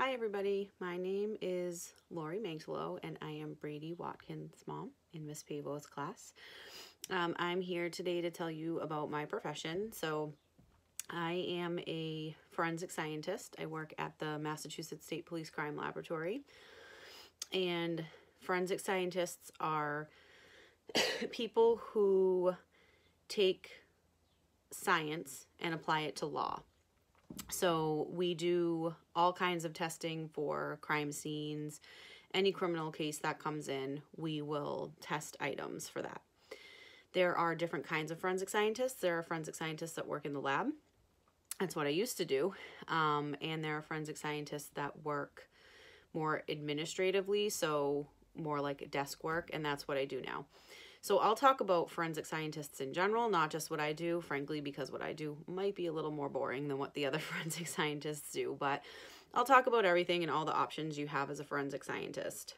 Hi everybody, my name is Lori Manktelow and I am Brady Watkins' mom in Miss Pavo's class. I'm here today to tell you about my profession. So I am a forensic scientist. I work at the Massachusetts State Police Crime Laboratory, and forensic scientists are people who take science and apply it to law. So we do all kinds of testing for crime scenes. Any criminal case that comes in, we will test items for that. There are different kinds of forensic scientists. There are forensic scientists that work in the lab. That's what I used to do. And there are forensic scientists that work more administratively, so more like desk work, and that's what I do now. So I'll talk about forensic scientists in general, not just what I do, frankly, because what I do might be a little more boring than what the other forensic scientists do, but I'll talk about everything and all the options you have as a forensic scientist.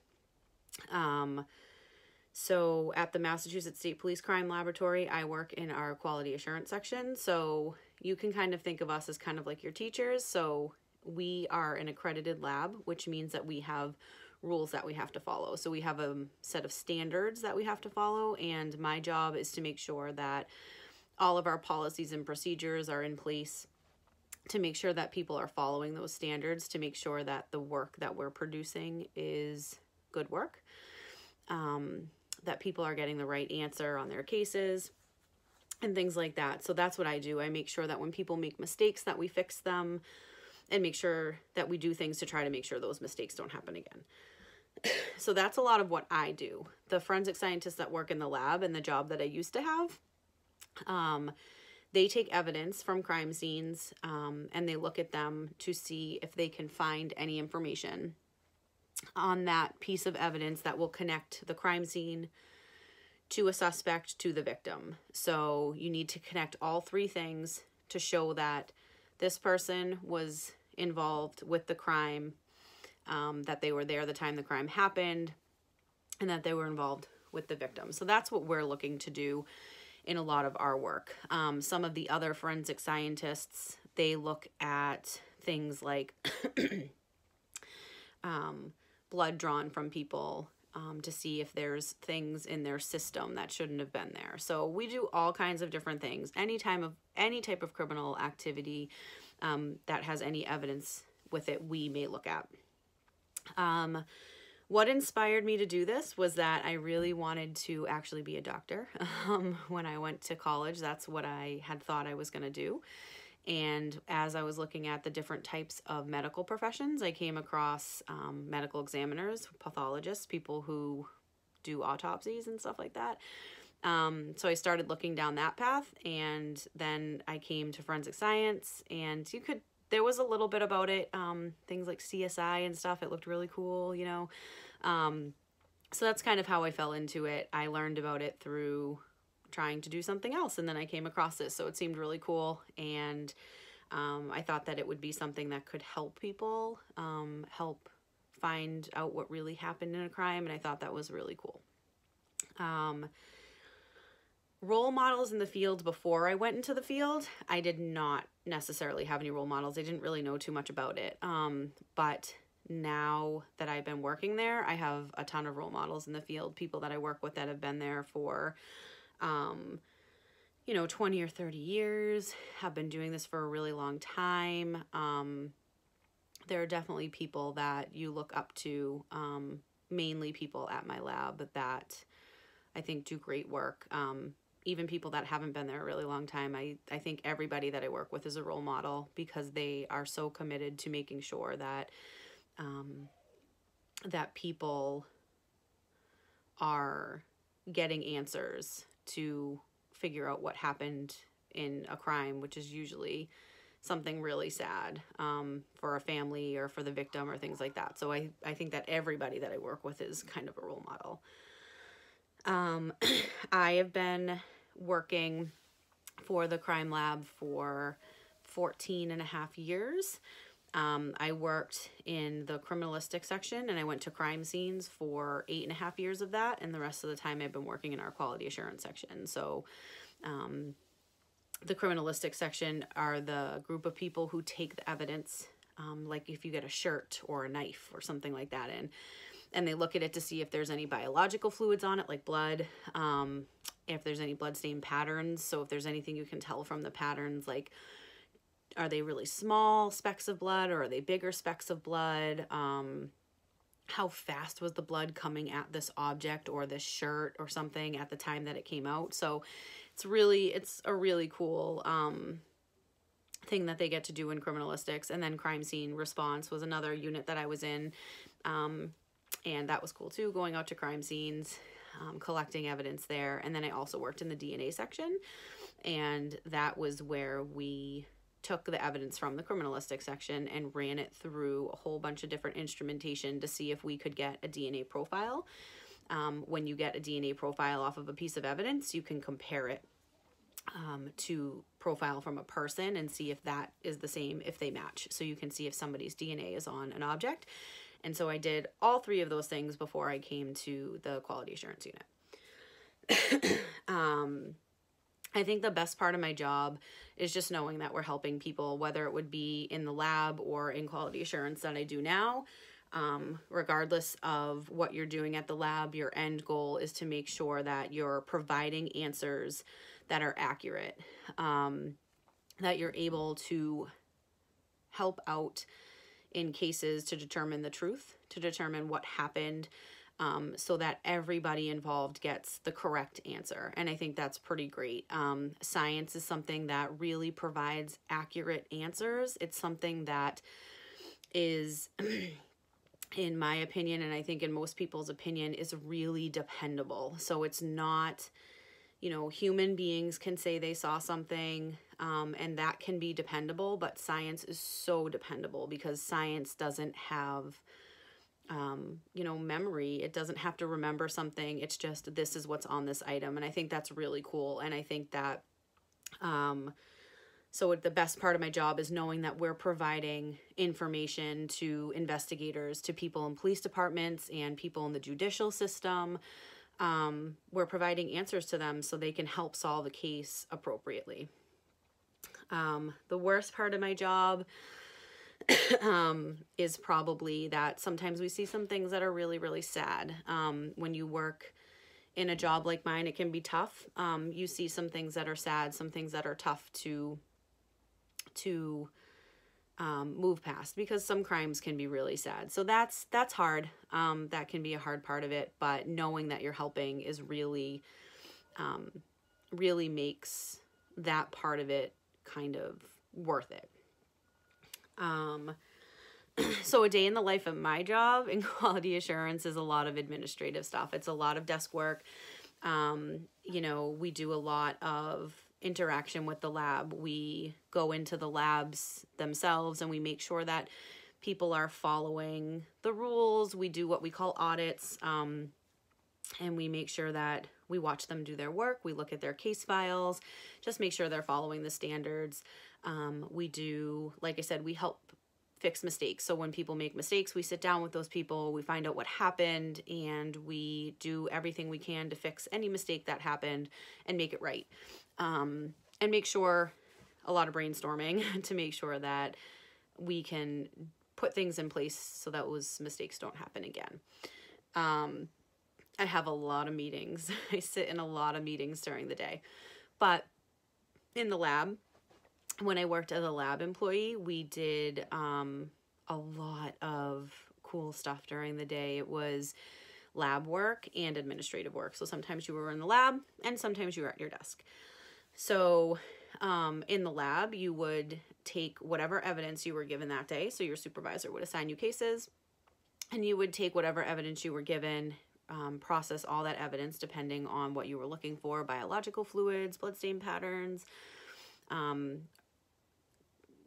So at the Massachusetts State Police Crime Laboratory, I work in our quality assurance section. So you can kind of think of us as kind of like your teachers. So we are an accredited lab, which means that we have rules that we have to follow. So we have a set of standards that we have to follow, and my job is to make sure that all of our policies and procedures are in place, to make sure that people are following those standards, to make sure that the work that we're producing is good work, that people are getting the right answer on their cases and things like that. So that's what I do. I make sure that when people make mistakes that we fix them, and make sure that we do things to try to make sure those mistakes don't happen again. So that's a lot of what I do. The forensic scientists that work in the lab and the job that I used to have, they take evidence from crime scenes and they look at them to see if they can find any information on that piece of evidence that will connect the crime scene to a suspect to the victim. So you need to connect all three things to show that this person was involved with the crime, that they were there the time the crime happened, and that they were involved with the victim. So that's what we're looking to do in a lot of our work. Some of the other forensic scientists, they look at things like blood drawn from people to see if there's things in their system that shouldn't have been there. So we do all kinds of different things. Any type of criminal activity that has any evidence with it, we may look at. What inspired me to do this was that I really wanted to actually be a doctor. When I went to college, that's what I had thought I was going to do. And as I was looking at the different types of medical professions, I came across medical examiners, pathologists, people who do autopsies and stuff like that. So I started looking down that path, and then I came to forensic science, and there was a little bit about it, things like CSI and stuff. It looked really cool, you know. So that's kind of how I fell into it. I learned about it through trying to do something else, and then I came across this, so it seemed really cool, and I thought that it would be something that could help people, help find out what really happened in a crime, and I thought that was really cool. Role models in the field before I went into the field, I did not necessarily have any role models. I didn't really know too much about it. But now that I've been working there, I have a ton of role models in the field, people that I work with that have been there for, 20 or 30 years, have been doing this for a really long time. There are definitely people that you look up to, mainly people at my lab that I think do great work. Even people that haven't been there a really long time, I think everybody that I work with is a role model, because they are so committed to making sure that that people are getting answers to figure out what happened in a crime, which is usually something really sad for a family or for the victim or things like that. So I think that everybody that I work with is kind of a role model. I have been working for the crime lab for 14 and a half years. I worked in the criminalistic section, and I went to crime scenes for 8.5 years of that, and the rest of the time I've been working in our quality assurance section. So the criminalistic section are the group of people who take the evidence like if you get a shirt or a knife or something like that in, and they look at it to see if there's any biological fluids on it, like blood, if there's any blood stain patterns. So if there's anything you can tell from the patterns, like, are they really small specks of blood or are they bigger specks of blood? How fast was the blood coming at this object or this shirt or something at the time that it came out? So it's a really cool thing that they get to do in criminalistics. And then crime scene response was another unit that I was in. And that was cool too, going out to crime scenes, collecting evidence there. And then I also worked in the DNA section, and that was where we took the evidence from the criminalistic section and ran it through a whole bunch of different instrumentation to see if we could get a DNA profile. When you get a DNA profile off of a piece of evidence, you can compare it to profile from a person and see if that is the same, if they match. So you can see if somebody's DNA is on an object. And so I did all three of those things before I came to the quality assurance unit. I think the best part of my job is just knowing that we're helping people, whether it would be in the lab or in quality assurance that I do now. Regardless of what you're doing at the lab, your end goal is to make sure that you're providing answers that are accurate, that you're able to help out in cases to determine the truth, to determine what happened, so that everybody involved gets the correct answer. And I think that's pretty great. Science is something that really provides accurate answers. It's something that is, in my opinion, and I think in most people's opinion, is really dependable. So it's not, human beings can say they saw something, and that can be dependable, but science is so dependable because science doesn't have, memory. It doesn't have to remember something. It's just, this is what's on this item. And I think that's really cool. And I think that, so the best part of my job is knowing that we're providing information to investigators, to people in police departments and people in the judicial system. We're providing answers to them so they can help solve a case appropriately. The worst part of my job is probably that sometimes we see some things that are really, really sad. When you work in a job like mine, it can be tough. You see some things that are sad, some things that are tough to move past, because some crimes can be really sad. So that's hard. That can be a hard part of it, but knowing that you're helping is really, really makes that part of it kind of worth it. So a day in the life of my job in quality assurance is a lot of administrative stuff. It's a lot of desk work. We do a lot of interaction with the lab. We go into the labs themselves and we make sure that people are following the rules. We do what we call audits, and we make sure that we watch them do their work. We look at their case files, just make sure they're following the standards. We do, like I said, we help fix mistakes. So when people make mistakes, we sit down with those people, we find out what happened, and we do everything we can to fix any mistake that happened and make it right. And make sure, a lot of brainstorming to make sure that we can put things in place so that those mistakes don't happen again. I have a lot of meetings. I sit in a lot of meetings during the day. But in the lab, when I worked as a lab employee, we did a lot of cool stuff during the day. It was lab work and administrative work. So sometimes you were in the lab and sometimes you were at your desk. So in the lab, you would take whatever evidence you were given that day. So your supervisor would assign you cases, and you would take whatever evidence you were given, process all that evidence depending on what you were looking for: biological fluids, bloodstain patterns,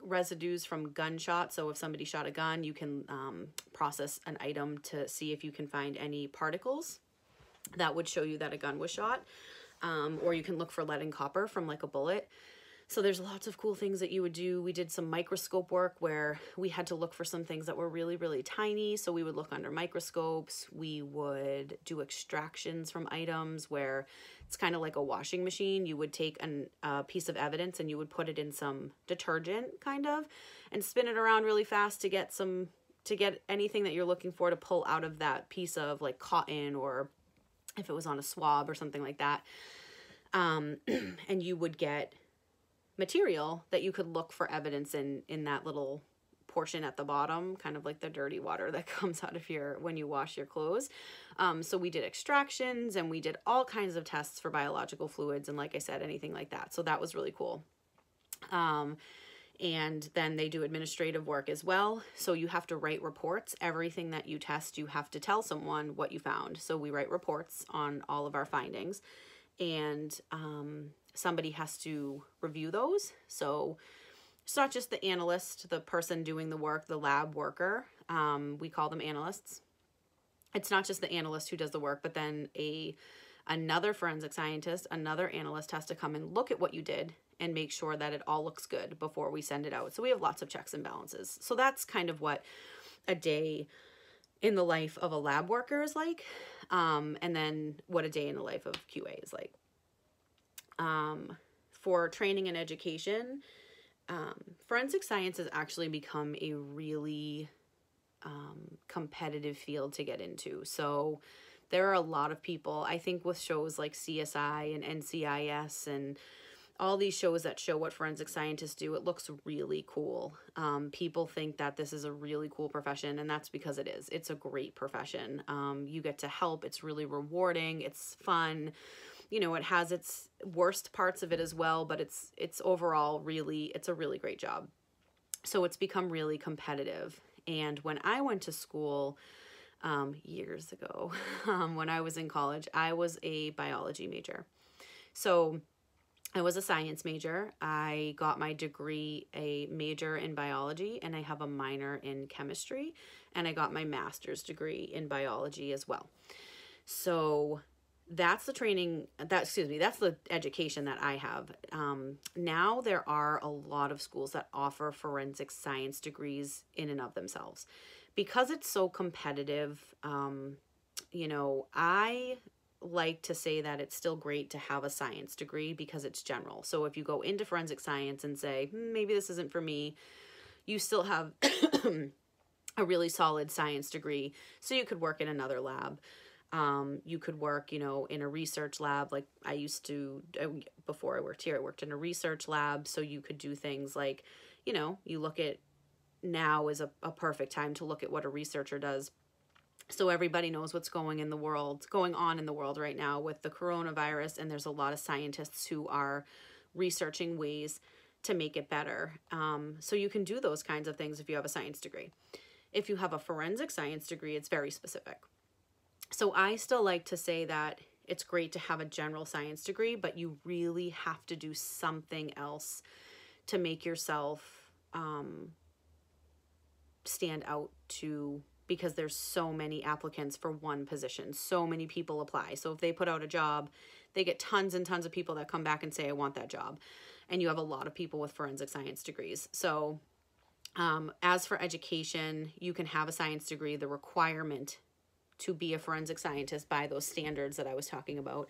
residues from gunshots. So if somebody shot a gun, you can process an item to see if you can find any particles that would show you that a gun was shot. Or you can look for lead and copper from like a bullet. So there's lots of cool things that you would do. We did some microscope work where we had to look for some things that were really, really tiny. So we would look under microscopes. We would do extractions from items where it's kind of like a washing machine. You would take a piece of evidence and you would put it in some detergent kind of and spin it around really fast to get anything that you're looking for to pull out of that piece of like cotton, or if it was on a swab or something like that. And you would get material that you could look for evidence in that little portion at the bottom, kind of like the dirty water that comes out of when you wash your clothes. So we did extractions and we did all kinds of tests for biological fluids and, like I said, anything like that. So that was really cool. And then they do administrative work as well. So you have to write reports. Everything that you test, you have to tell someone what you found. So we write reports on all of our findings, and somebody has to review those. So it's not just the analyst, the person doing the work, the lab worker. We call them analysts. It's not just the analyst who does the work, but then another forensic scientist, another analyst has to come and look at what you did and make sure that it all looks good before we send it out. So we have lots of checks and balances. So that's kind of what a day in the life of a lab worker is like. And then what a day in the life of QA is like. For training and education, forensic science has actually become a really competitive field to get into. So there are a lot of people, I think, with shows like CSI and NCIS and all these shows that show what forensic scientists do, it looks really cool. People think that this is a really cool profession, and that's because it is. It's a great profession. You get to help. It's really rewarding. It's fun. You know, it has its worst parts of it as well, but it's overall really, it's a really great job. So it's become really competitive. And when I went to school years ago, when I was in college, I was a biology major. So I was a science major. I got my degree, a major in biology, and I have a minor in chemistry, and I got my master's degree in biology as well. So that's the training, that's the education that I have. Now there are a lot of schools that offer forensic science degrees in and of themselves. Because it's so competitive, you know, I like to say that it's still great to have a science degree because it's general. So if you go into forensic science and say, maybe this isn't for me, you still have a really solid science degree. So you could work in another lab. You could work, you know, in a research lab. Like I used to, before I worked here, I worked in a research lab. So you could do things like, you know, you look at, now is a perfect time to look at what a researcher does. So everybody knows what's going on in the world right now with the coronavirus. And there's a lot of scientists who are researching ways to make it better. So you can do those kinds of things if you have a science degree. If you have a forensic science degree, it's very specific. So I still like to say that it's great to have a general science degree, but you really have to do something else to make yourself stand out, because there's so many applicants for one position. So many people apply. So if they put out a job, they get tons and tons of people that come back and say, I want that job. And you have a lot of people with forensic science degrees. So as for education, you can have a science degree. The requirement to be a forensic scientist by those standards that I was talking about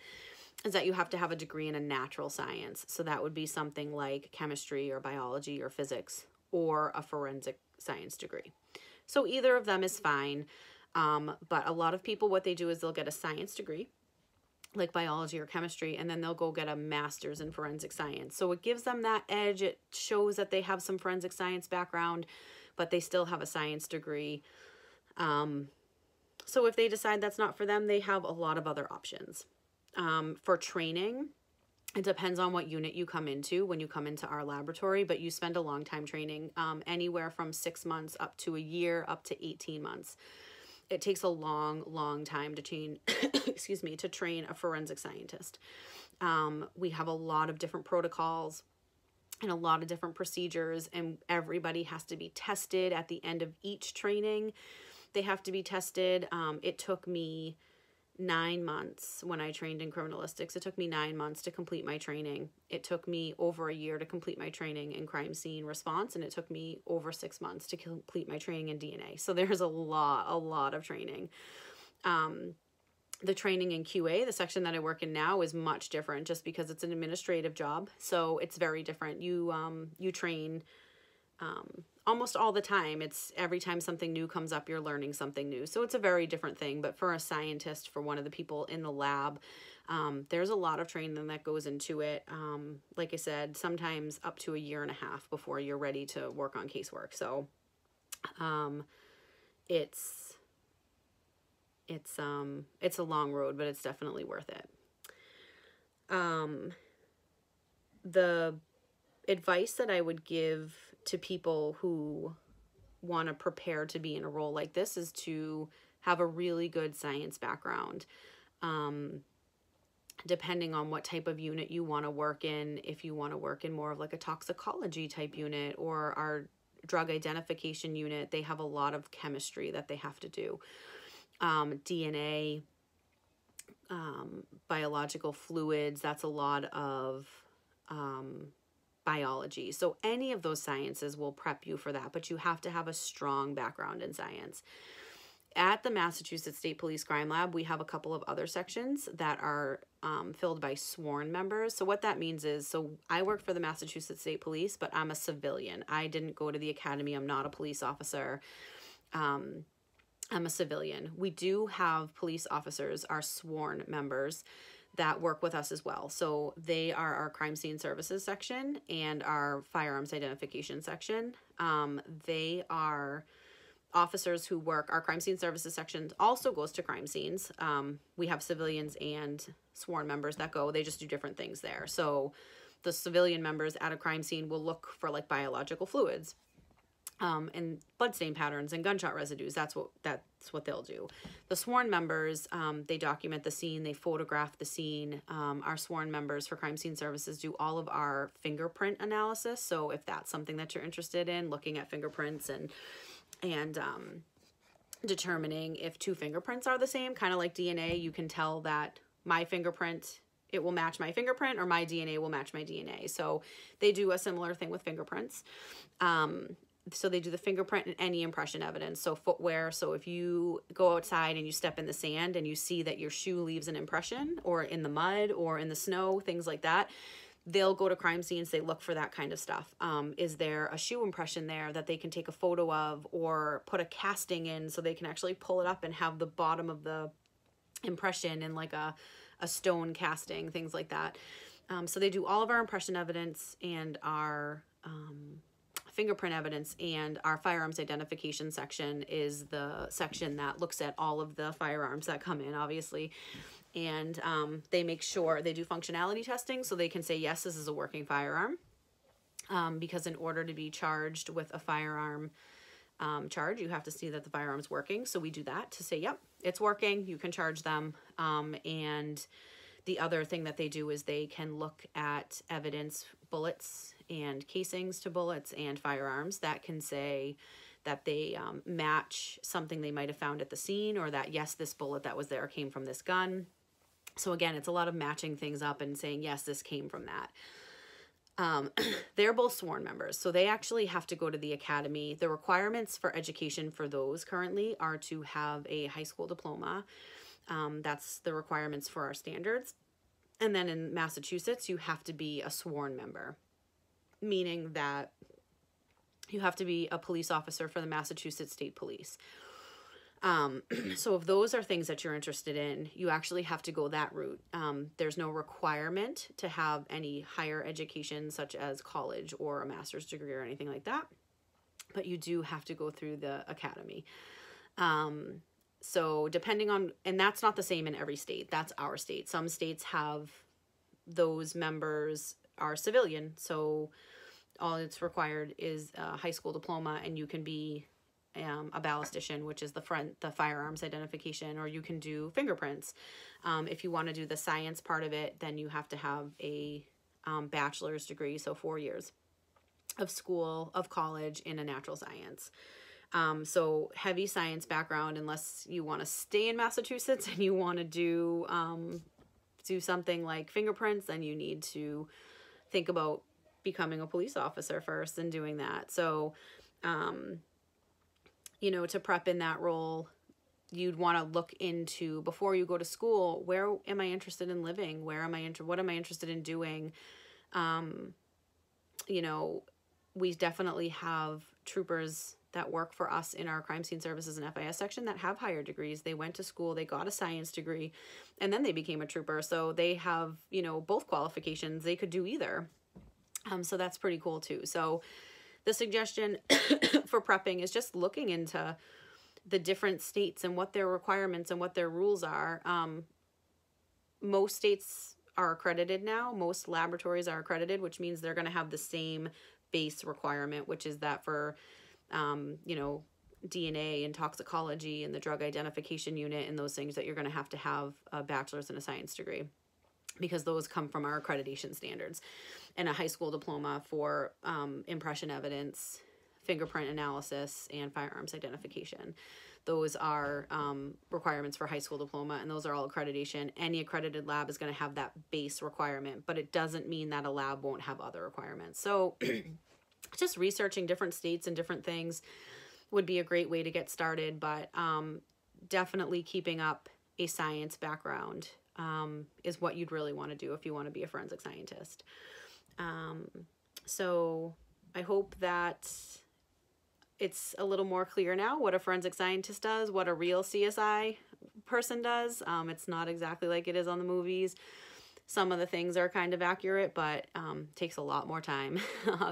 is that you have to have a degree in a natural science. So that would be something like chemistry or biology or physics, or a forensic science degree. So either of them is fine. But a lot of people, what they do is they'll get a science degree, like biology or chemistry, and then they'll go get a master's in forensic science. So it gives them that edge. It shows that they have some forensic science background, but they still have a science degree. So if they decide that's not for them, they have a lot of other options. For training, it depends on what unit you come into when you come into our laboratory, but you spend a long time training, anywhere from 6 months up to a year, up to 18 months. It takes a long, long time to train, to train a forensic scientist. We have a lot of different protocols and a lot of different procedures, and everybody has to be tested at the end of each training. They have to be tested. It took me 9 months when I trained in criminalistics. It took me 9 months to complete my training. It took me over a year to complete my training in crime scene response, and it took me over 6 months to complete my training in DNA. So there's a lot of training. The training in QA, the section that I work in now, is much different just because it's an administrative job. So it's very different. You train almost all the time. It's every time something new comes up, you're learning something new. So it's a very different thing. But for a scientist, for one of the people in the lab, there's a lot of training that goes into it. Like I said, sometimes up to a year and a half before you're ready to work on casework. So it's a long road, but it's definitely worth it. The advice that I would give to people who want to prepare to be in a role like this is to have a really good science background. Depending on what type of unit you want to work in, if you want to work in more of like a toxicology type unit or our drug identification unit, they have a lot of chemistry that they have to do. DNA, biological fluids, that's a lot of biology. So any of those sciences will prep you for that, but you have to have a strong background in science. At the Massachusetts State Police Crime Lab, we have a couple of other sections that are filled by sworn members. So what that means is, so I work for the Massachusetts State Police, but I'm a civilian. I didn't go to the academy. I'm not a police officer. I'm a civilian. We do have police officers, our sworn members, that work with us as well. So they are our crime scene services section and our firearms identification section. They are officers who work, our crime scene services section also goes to crime scenes. We have civilians and sworn members that go, they just do different things there. So the civilian members at a crime scene will look for like biological fluids, and bloodstain patterns and gunshot residues. That's what they'll do. The sworn members, they document the scene, they photograph the scene. Our sworn members for crime scene services do all of our fingerprint analysis. So if that's something that you're interested in, looking at fingerprints and determining if two fingerprints are the same, kind of like DNA, you can tell that my fingerprint, it will match my fingerprint, or my DNA will match my DNA. So they do a similar thing with fingerprints. So they do the fingerprint and any impression evidence. So footwear. So if you go outside and you step in the sand and you see that your shoe leaves an impression, or in the mud or in the snow, things like that, they'll go to crime scenes. They look for that kind of stuff. Is there a shoe impression there that they can take a photo of, or put a casting in so they can actually pull it up and have the bottom of the impression in like a stone casting, things like that. So they do all of our impression evidence and our fingerprint evidence, and our firearms identification section is the section that looks at all of the firearms that come in, obviously. And they make sure they do functionality testing so they can say, yes, this is a working firearm. Because in order to be charged with a firearm charge, you have to see that the firearm's working. So we do that to say, yep, it's working, you can charge them. And the other thing that they do is they can look at evidence, bullets and casings to bullets and firearms, that can say that they match something they might have found at the scene, or that, yes, this bullet that was there came from this gun. So again, it's a lot of matching things up and saying, yes, this came from that. They're both sworn members, so they actually have to go to the academy. The requirements for education for those currently are to have a high school diploma. That's the requirements for our standards. And then in Massachusetts, you have to be a sworn member, meaning that you have to be a police officer for the Massachusetts State Police. So if those are things that you're interested in, you actually have to go that route. There's no requirement to have any higher education such as college or a master's degree or anything like that, but you do have to go through the academy. So depending on, and that's not the same in every state, that's our state. Some states have those members are civilian, so all it's required is a high school diploma, and you can be a ballistician, which is the firearms identification, or you can do fingerprints. If you want to do the science part of it, then you have to have a bachelor's degree, so 4 years of school, of college in a natural science. So heavy science background, unless you want to stay in Massachusetts and you want to do something like fingerprints, then you need to think about becoming a police officer first and doing that. So, you know, to prep in that role, you'd want to look into, before you go to school, where am I interested in living? What am I interested in doing? You know, we definitely have troopers that work for us in our crime scene services and FIS section that have higher degrees. They went to school, they got a science degree, and then they became a trooper. So they have, you know, both qualifications. They could do either. So that's pretty cool too. So the suggestion for prepping is just looking into the different states and what their requirements and what their rules are. Most states are accredited now. Most laboratories are accredited, which means they're going to have the same base requirement, which is that for, you know, DNA and toxicology and the drug identification unit and those things, that you're going to have a bachelor's and a science degree, because those come from our accreditation standards, and a high school diploma for impression evidence, fingerprint analysis, and firearms identification. Those are requirements for high school diploma, and those are all accreditation. Any accredited lab is going to have that base requirement, but it doesn't mean that a lab won't have other requirements. So just researching different states and different things would be a great way to get started, but definitely keeping up a science background is what you'd really want to do if you want to be a forensic scientist. So I hope that it's a little more clear now what a forensic scientist does, what a real CSI person does. It's not exactly like it is on the movies. Some of the things are kind of accurate, but takes a lot more time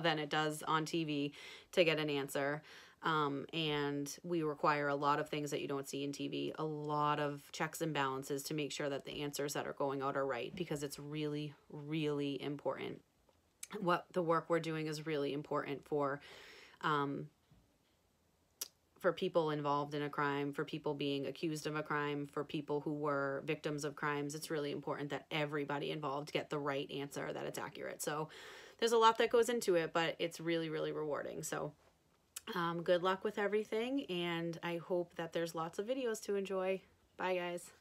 than it does on TV to get an answer. And we require a lot of things that you don't see in TV, a lot of checks and balances to make sure that the answers that are going out are right, because it's really, really important. What the work we're doing is really important for people involved in a crime, for people being accused of a crime, for people who were victims of crimes. It's really important that everybody involved get the right answer, that it's accurate. So there's a lot that goes into it, but it's really, really rewarding. So good luck with everything, and I hope that there's lots of videos to enjoy. Bye, guys.